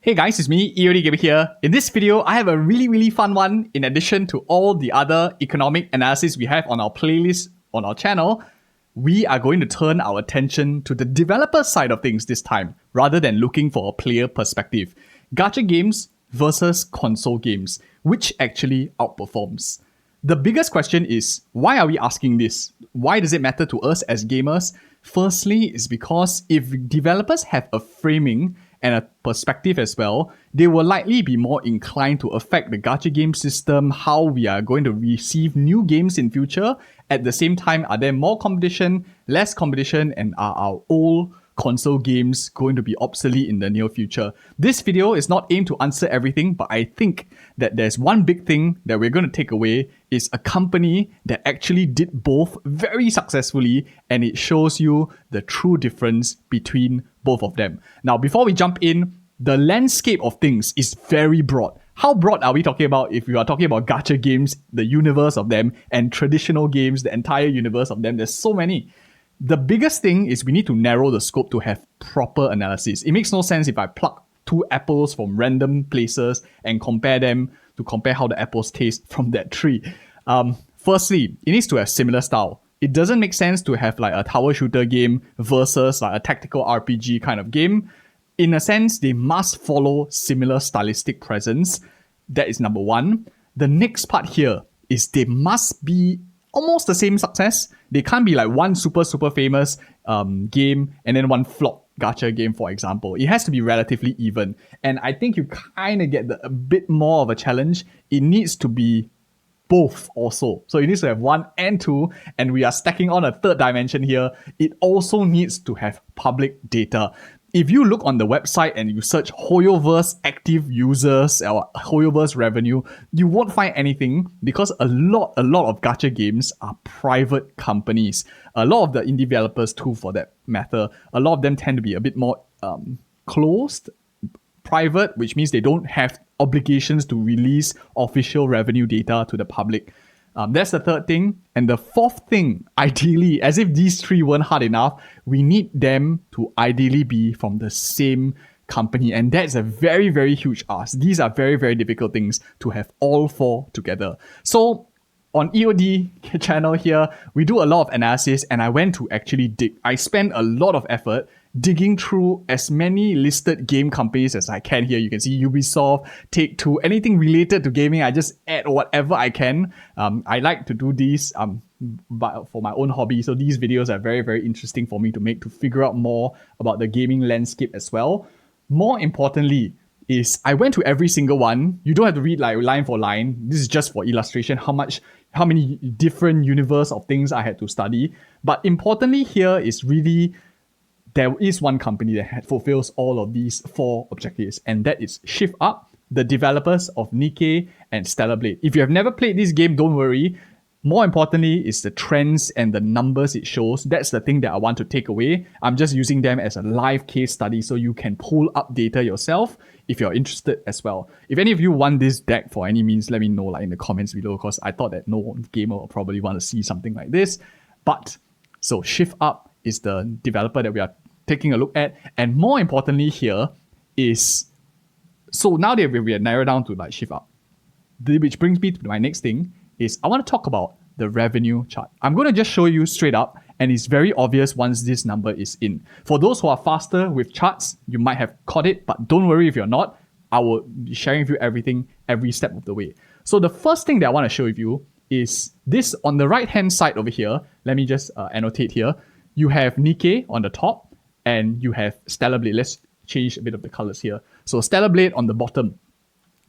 Hey guys, it's me, EODGamer here. In this video, I have a really fun one in addition to all the other economic analysis we have on our playlist on our channel. We are going to turn our attention to the developer side of things this time, rather than looking for a player perspective. Gacha games versus console games, which actually outperforms? The biggest question is, why are we asking this? Why does it matter to us as gamers? Firstly, it's because if developers have a framing and a perspective as well, they will likely be more inclined to affect the gacha game system, how we are going to receive new games in future. At the same time, are there more competition, less competition, and are our old console games going to be obsolete in the near future? This video is not aimed to answer everything, but I think that there's one big thing that we're going to take away is a company that actually did both very successfully, and it shows you the true difference between both of them. Now, before we jump in, the landscape of things is very broad. How broad are we talking about if we are talking about gacha games, the universe of them, and traditional games, the entire universe of them? There's so many. The biggest thing is we need to narrow the scope to have proper analysis. It makes no sense if I pluck two apples from random places and compare them to compare how the apples taste from that tree. Firstly, it needs to have similar style. It doesn't make sense to have like a tower shooter game versus like a tactical RPG kind of game. In a sense, they must follow similar stylistic presence. That is number one. The next part here is they must be almost the same success. They can't be like one super famous game and then one flop gacha game, for example. It has to be relatively even. And I think you kind of get a bit more of a challenge. It needs to be both also. So it needs to have 1 and 2, and we are stacking on a third dimension here. It also needs to have public data. If you look on the website and you search Hoyoverse active users or Hoyoverse revenue, you won't find anything because a lot of gacha games are private companies. A lot of the indie developers too, for that matter, a lot of them tend to be a bit more closed, private, which means they don't have obligations to release official revenue data to the public. That's the third thing. And the fourth thing, ideally, as if these three weren't hard enough, we need them to ideally be from the same company. And that's a very huge ask. These are very difficult things to have all four together. So on EOD channel here, we do a lot of analysis, and I went to actually dig. I spent a lot of effort digging through as many listed game companies as I can here. You can see Ubisoft, Take-Two, anything related to gaming, I just add whatever I can. I like to do these but for my own hobby, so these videos are very interesting for me to make, to figure out more about the gaming landscape as well. More importantly is I went to every single one. You don't have to read like line for line. This is just for illustration, how many different universe of things I had to study. But importantly here is really, there is one company that fulfills all of these four objectives, and that is Shift Up, the developers of Nikke and Stellar Blade. If you have never played this game, don't worry. More importantly is the trends and the numbers it shows. That's the thing that I want to take away. I'm just using them as a live case study so you can pull up data yourself if you're interested as well. If any of you want this deck for any means, let me know like in the comments below, because I thought that no gamer will probably want to see something like this. But so Shift Up is the developer that we are taking a look at, and more importantly here is, so now that we are narrowed down to like Shift Up, which brings me to my next thing, is I want to talk about the revenue chart. I'm going to just show you straight up, and it's very obvious once this number is in. For those who are faster with charts, you might have caught it, but don't worry if you're not. I will be sharing with you everything every step of the way. So the first thing that I want to show with you is this on the right hand side over here. Let me just annotate here. You have Nikke on the top, and you have Stellar Blade. Let's change a bit of the colors here. So Stellar Blade on the bottom.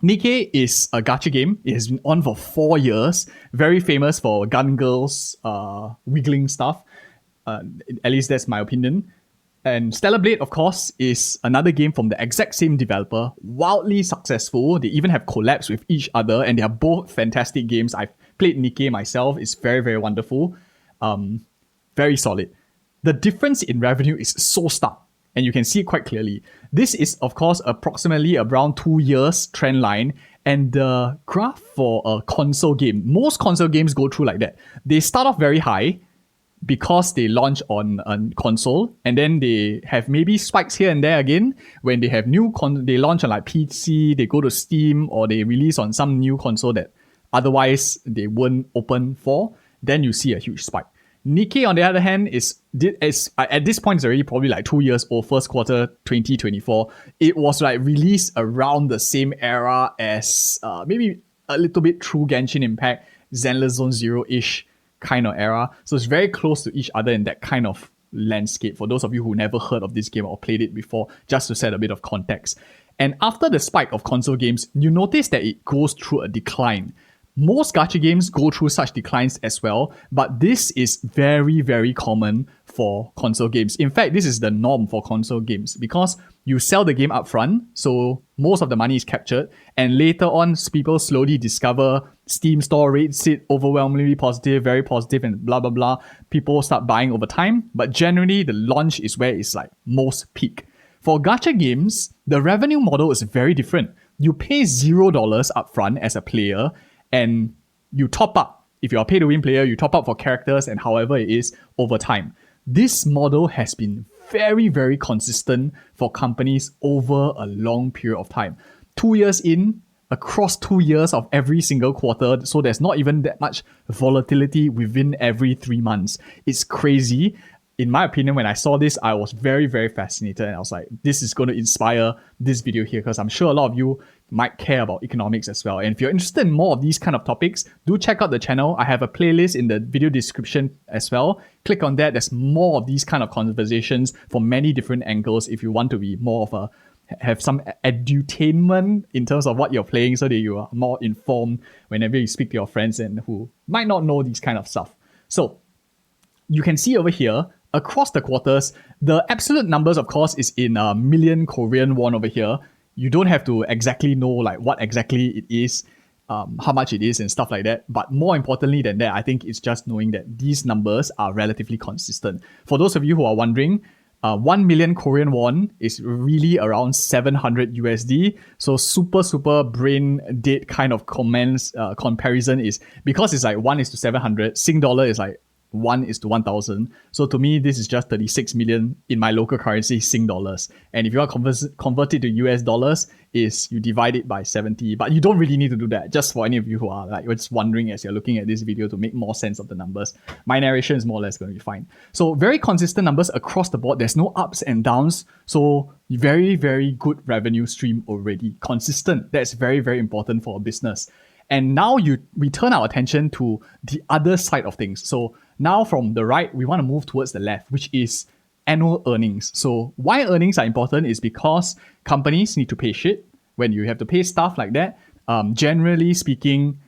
Nikke is a gacha game. It has been on for 4 years. Very famous for gun girls, wiggling stuff. At least that's my opinion. And Stellar Blade, of course, is another game from the exact same developer. Wildly successful. They even have collabs with each other, and they are both fantastic games. I've played Nikke myself. It's very wonderful. Very solid. The difference in revenue is so stark, and you can see it quite clearly. This is, of course, approximately around 2 years trend line, and the graph for a console game, most console games go through like that. They start off very high, because they launch on a console, and then they have maybe spikes here and there again when they have they launch on like PC, they go to Steam, or they release on some new console that otherwise they weren't open for, then you see a huge spike. Nikke, on the other hand, is at this point, it's already probably like 2 years old, first quarter 2024. It was like released around the same era as maybe a little bit through Genshin Impact, Zenless Zone Zero-ish kind of era. So it's very close to each other in that kind of landscape. For those of you who never heard of this game or played it before, just to set a bit of context. And after the spike of console games, you notice that it goes through a decline. Most gacha games go through such declines as well, but this is very, very common for console games. In fact, this is the norm for console games because you sell the game up front, so most of the money is captured, and later on, people slowly discover Steam store rates it overwhelmingly positive, very positive, and blah, blah, blah. People start buying over time, but generally, the launch is where it's like most peak. For gacha games, the revenue model is very different. You pay $0 upfront as a player, and you top up. If you're a pay-to-win player, you top up for characters and however it is over time. This model has been very, very consistent for companies over a long period of time. 2 years in, across 2 years of every single quarter, so there's not even that much volatility within every 3 months. It's crazy. In my opinion, when I saw this, I was very, very fascinated. And I was like, this is going to inspire this video here because I'm sure a lot of you might care about economics as well. And if you're interested in more of these kind of topics, do check out the channel. I have a playlist in the video description as well. Click on that. There's more of these kind of conversations from many different angles if you want to be more of have some edutainment in terms of what you're playing so that you are more informed whenever you speak to your friends and who might not know these kind of stuff. So you can see over here, across the quarters, the absolute numbers, of course, is in million Korean won over here. You don't have to exactly know like what exactly it is, how much it is and stuff like that. But more importantly than that, I think it's just knowing that these numbers are relatively consistent. For those of you who are wondering, 1 million Korean won is really around 700 USD. So super brain dead kind of comparison is because it's like 1 is to 700, Sing dollar is like 1 is to 1,000. So to me, this is just 36 million in my local currency, Sing dollars. And if you want to convert it to US dollars, is you divide it by 70. But you don't really need to do that. Just for any of you who are like just wondering as you're looking at this video to make more sense of the numbers, my narration is more or less going to be fine. So very consistent numbers across the board. There's no ups and downs. So very, very good revenue stream already. Consistent. That's very, very important for a business. And now we turn our attention to the other side of things. So now from the right, we want to move towards the left, which is annual earnings. So why earnings are important is because companies need to pay shit. When you have to pay stuff like that, generally speaking,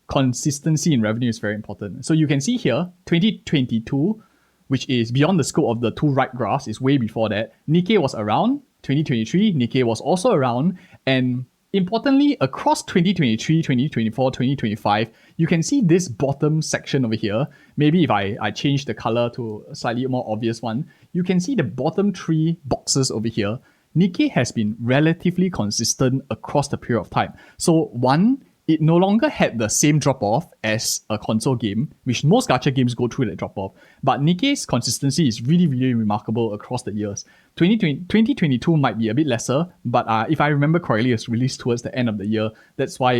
consistency in revenue is very important. So you can see here, 2022, which is beyond the scope of the two right graphs, is way before that. Nikke was around. 2023, Nikke was also around. And importantly, across 2023, 2024, 2025, you can see this bottom section over here. Maybe if I change the color to a slightly more obvious one, you can see the bottom 3 boxes over here. Nikke has been relatively consistent across the period of time. So one, it no longer had the same drop-off as a console game, which most gacha games go through that drop-off. But Nikke's consistency is really, really remarkable across the years. 2022 might be a bit lesser, but if I remember correctly, it was released towards the end of the year. That's why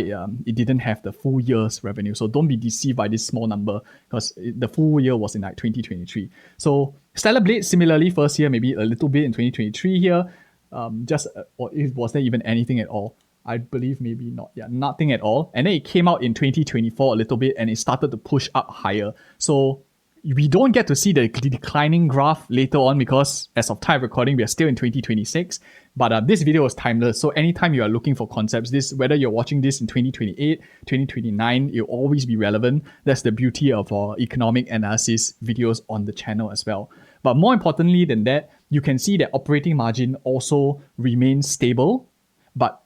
it didn't have the full year's revenue. So don't be deceived by this small number, because the full year was in like 2023. So Stellar Blade, similarly, first year, maybe a little bit in 2023 here. Or was there even anything at all? I believe maybe not. Yeah, nothing at all. And then it came out in 2024 a little bit and it started to push up higher. So we don't get to see the declining graph later on because as of time of recording, we are still in 2026. But this video is timeless. So anytime you are looking for concepts, whether you're watching this in 2028, 2029, it'll always be relevant. That's the beauty of our economic analysis videos on the channel as well. But more importantly than that, you can see that operating margin also remains stable, but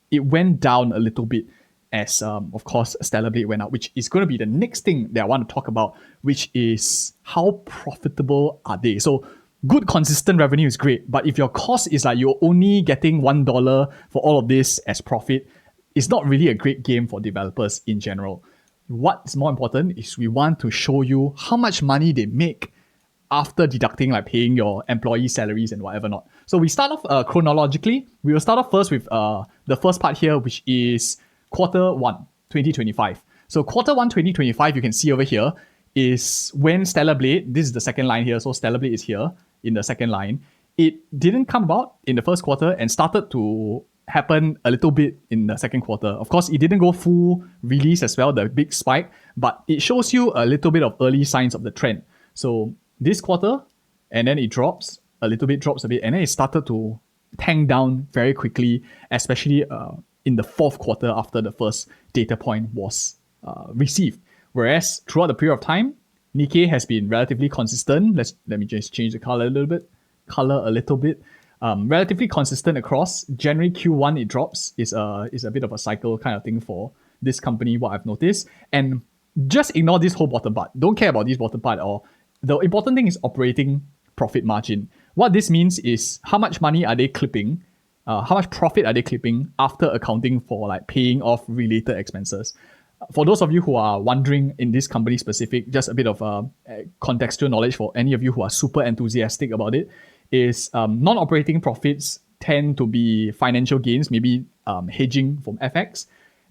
it went down a little bit as, of course, Stellar Blade went up, which is going to be the next thing that I want to talk about, which is how profitable are they? So good consistent revenue is great, but if your cost is like you're only getting $1 for all of this as profit, it's not really a great game for developers in general. What's more important is we want to show you how much money they make after deducting like paying your employee salaries and whatever not. So we start off chronologically. We will start off first with the first part here, which is Q1 2025. So Q1 2025, you can see over here is when Stellar Blade, this is the second line here, so Stellar Blade is here in the second line. It didn't come about in the first quarter and started to happen a little bit in the second quarter. Of course, it didn't go full release as well, the big spike, but it shows you a little bit of early signs of the trend. So this quarter, and then it drops a little bit, and then it started to tank down very quickly, especially in the fourth quarter after the first data point was received. Whereas throughout the period of time, Nikkei has been relatively consistent. Let me just change the color a little bit. Relatively consistent across. January Q1 it drops is a bit of a cycle kind of thing for this company, what I've noticed. And just ignore this whole bottom part. Don't care about this bottom part at all. The important thing is operating profit margin. What this means is how much money are they clipping, how much profit are they clipping after accounting for like paying off related expenses. For those of you who are wondering in this company specific, just a bit of contextual knowledge for any of you who are super enthusiastic about it, is non-operating profits tend to be financial gains, maybe hedging from FX,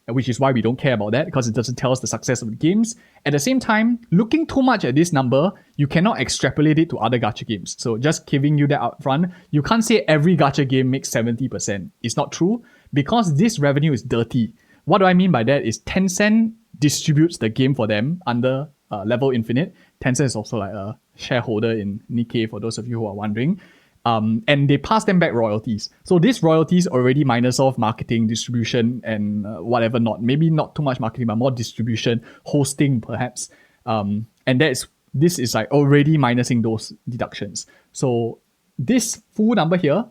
which is why we don't care about that because it doesn't tell us the success of the games. At the same time, looking too much at this number, you cannot extrapolate it to other gacha games. So just giving you that up front, you can't say every gacha game makes 70%. It's not true because this revenue is dirty. What do I mean by that is Tencent distributes the game for them under Level Infinite. Tencent is also like a shareholder in Nikkei for those of you who are wondering. And they pass them back royalties. So these royalties already minus off marketing, distribution, and whatever not. Maybe not too much marketing, but more distribution, hosting perhaps. And this is like already minusing those deductions. So this full number here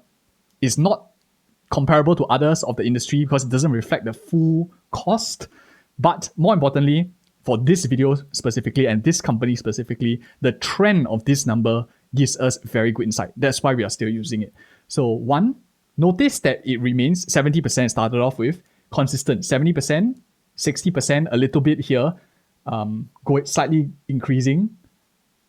is not comparable to others of the industry because it doesn't reflect the full cost. But more importantly, for this video specifically and this company specifically, the trend of this number gives us very good insight. That's why we are still using it. So one, notice that it remains 70% started off with, consistent 70%, 60%, a little bit here, going slightly increasing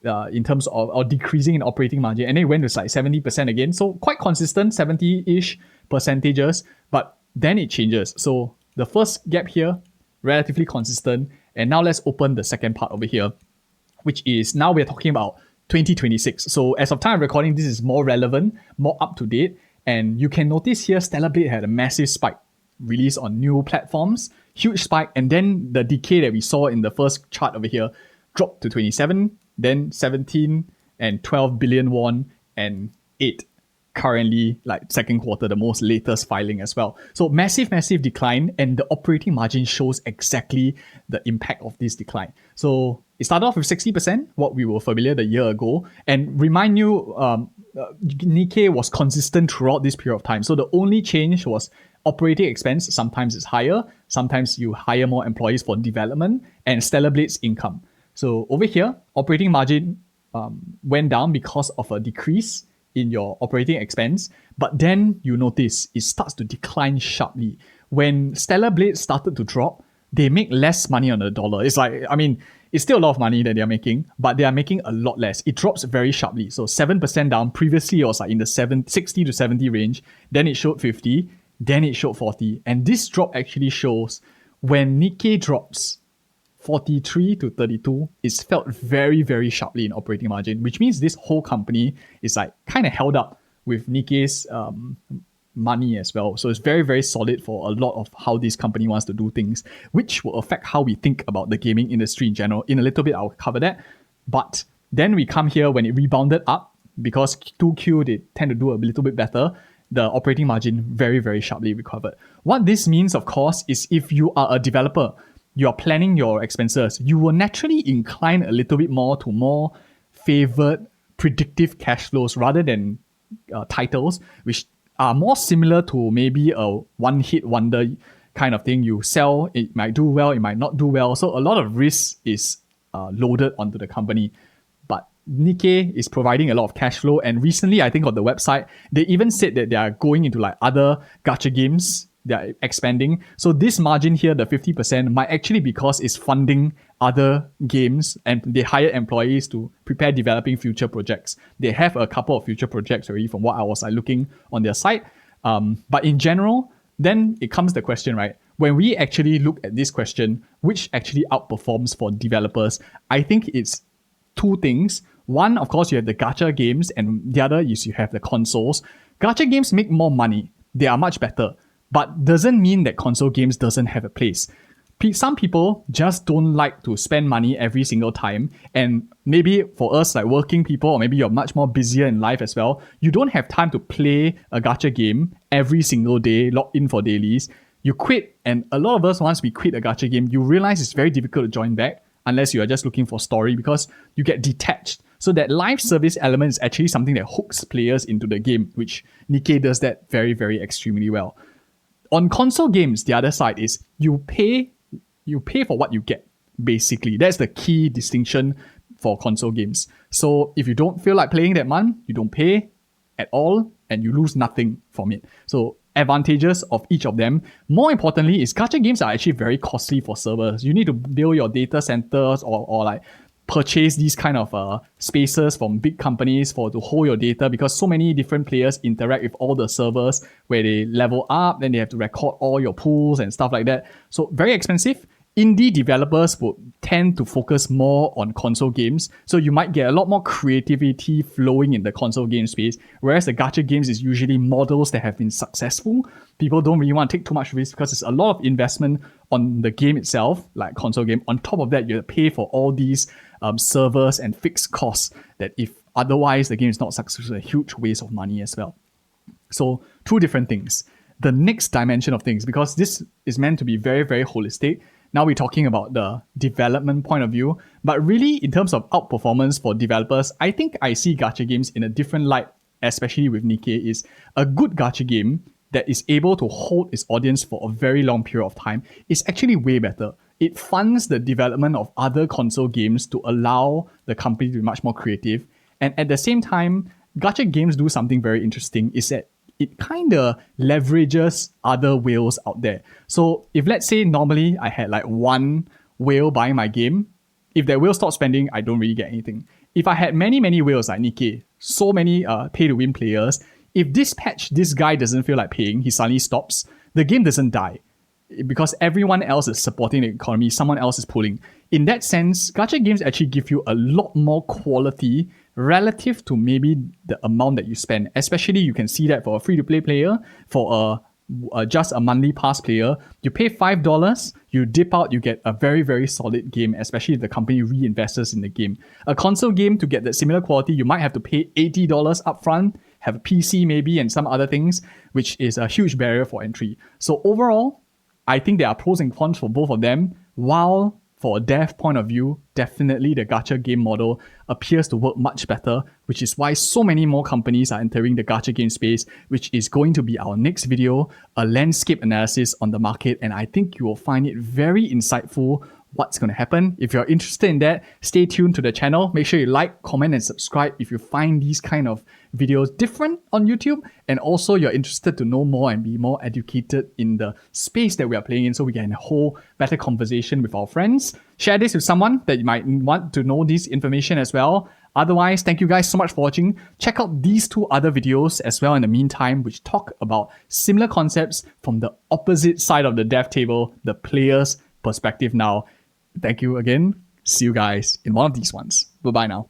in terms of, or decreasing in operating margin. And then it went to like 70% again. So quite consistent, 70-ish percentages, but then it changes. So the first gap here, relatively consistent. And now let's open the second part over here, which is now we're talking about 2026. So as of time of recording, this is more relevant, more up to date. And you can notice here, Stellar Blade had a massive spike released on new platforms, huge spike. And then the decay that we saw in the first chart over here dropped to 27, then 17 and 12 billion won and 8 currently, like second quarter, the most latest filing as well. So massive decline, and the operating margin shows exactly the impact of this decline. So it started off with 60%, what we were familiar the year ago, and remind you, Nikkei was consistent throughout this period of time. So the only change was operating expense. Sometimes it's higher, sometimes you hire more employees for development, and Stellar Blade's income. So over here, operating margin went down because of a decrease in your operating expense, but then you notice it starts to decline sharply. When Stellar Blade started to drop, they make less money on the dollar. It's like, I mean, it's still a lot of money that they're making, but they are making a lot less. It drops very sharply. So 7% down. Previously, it was like in the 60 to 70 range. Then it showed 50. Then it showed 40. And this drop actually shows when Nikkei drops 43 to 32, it's felt very sharply in operating margin, which means this whole company is like kind of held up with Nikkei's money as well. So it's very solid for a lot of how this company wants to do things, which will affect how we think about the gaming industry in general. In a little bit, I'll cover that. But then we come here when it rebounded up, because 2Q, they tend to do a little bit better. The operating margin very sharply recovered. What this means, of course, is if you are a developer, you are planning your expenses, you will naturally incline a little bit more to more favored predictive cash flows rather than titles, which are more similar to maybe a one-hit wonder kind of thing. You sell, it might do well, it might not do well. So a lot of risk is loaded onto the company. But Nikkei is providing a lot of cash flow. And recently, I think on the website, they even said that they are going into like other gacha games. They're expanding. So this margin here, the 50%, might actually because it's funding other games and they hire employees to prepare developing future projects. They have a couple of future projects already from what I was looking on their site. But in general, then it comes the question, right? When we actually look at this question, which actually outperforms for developers, I think it's two things. One, of course, you have the gacha games, and the other is you have the consoles. Gacha games make more money. They are much better. But doesn't mean that console games doesn't have a place. Some people just don't like to spend money every single time. And maybe for us, like working people, or maybe you're much more busier in life as well, you don't have time to play a gacha game every single day, log in for dailies. You quit, and a lot of us, once we quit a gacha game, you realize it's very difficult to join back unless you are just looking for story because you get detached. So that live service element is actually something that hooks players into the game, which Nikke does that very, very extremely well. On console games, the other side is you pay for what you get, basically. That's the key distinction for console games. So if you don't feel like playing that month, you don't pay at all and you lose nothing from it. So advantages of each of them. More importantly is gacha games are actually very costly for servers. You need to build your data centers or like purchase these kind of spaces from big companies to hold your data because so many different players interact with all the servers where they level up, then they have to record all your pools and stuff like that. So very expensive. Indie developers would tend to focus more on console games, so you might get a lot more creativity flowing in the console game space, whereas the gacha games is usually models that have been successful. People don't really want to take too much risk because it's a lot of investment on the game itself, like console game. On top of that, you have to pay for all these servers and fixed costs that if otherwise the game is not successful, it's a huge waste of money as well. So two different things. The next dimension of things, because this is meant to be very, very holistic. Now we're talking about the development point of view, but really in terms of outperformance for developers, I think I see gacha games in a different light, especially with Nikke, is a good gacha game that is able to hold its audience for a very long period of time is actually way better. It funds the development of other console games to allow the company to be much more creative. And at the same time, gacha games do something very interesting is that it kind of leverages other whales out there. So if let's say normally I had like one whale buying my game, if that whale stops spending, I don't really get anything. If I had many, many whales like Nikke, so many pay-to-win players, if this patch, this guy doesn't feel like paying, he suddenly stops, the game doesn't die. Because everyone else is supporting the economy, someone else is pulling. In that sense, gacha games actually give you a lot more quality relative to maybe the amount that you spend. Especially you can see that for a free-to-play player, for just a monthly pass player, you pay $5, you dip out, you get a very, very solid game, especially if the company reinvests in the game. A console game, to get that similar quality, you might have to pay $80 upfront, have a PC maybe, and some other things, which is a huge barrier for entry. So overall, I think there are pros and cons for both of them, while for a dev point of view, definitely the gacha game model appears to work much better, which is why so many more companies are entering the gacha game space, which is going to be our next video, a landscape analysis on the market, and I think you will find it very insightful what's going to happen. If you're interested in that, stay tuned to the channel. Make sure you like, comment, and subscribe if you find these kind of videos different on YouTube, and also you're interested to know more and be more educated in the space that we are playing in so we can hold better conversation with our friends. Share this with someone that you might want to know this information as well. Otherwise, thank you guys so much for watching. Check out these two other videos as well in the meantime, which talk about similar concepts from the opposite side of the dev table, the player's perspective now. Thank you again. See you guys in one of these ones. Bye-bye now.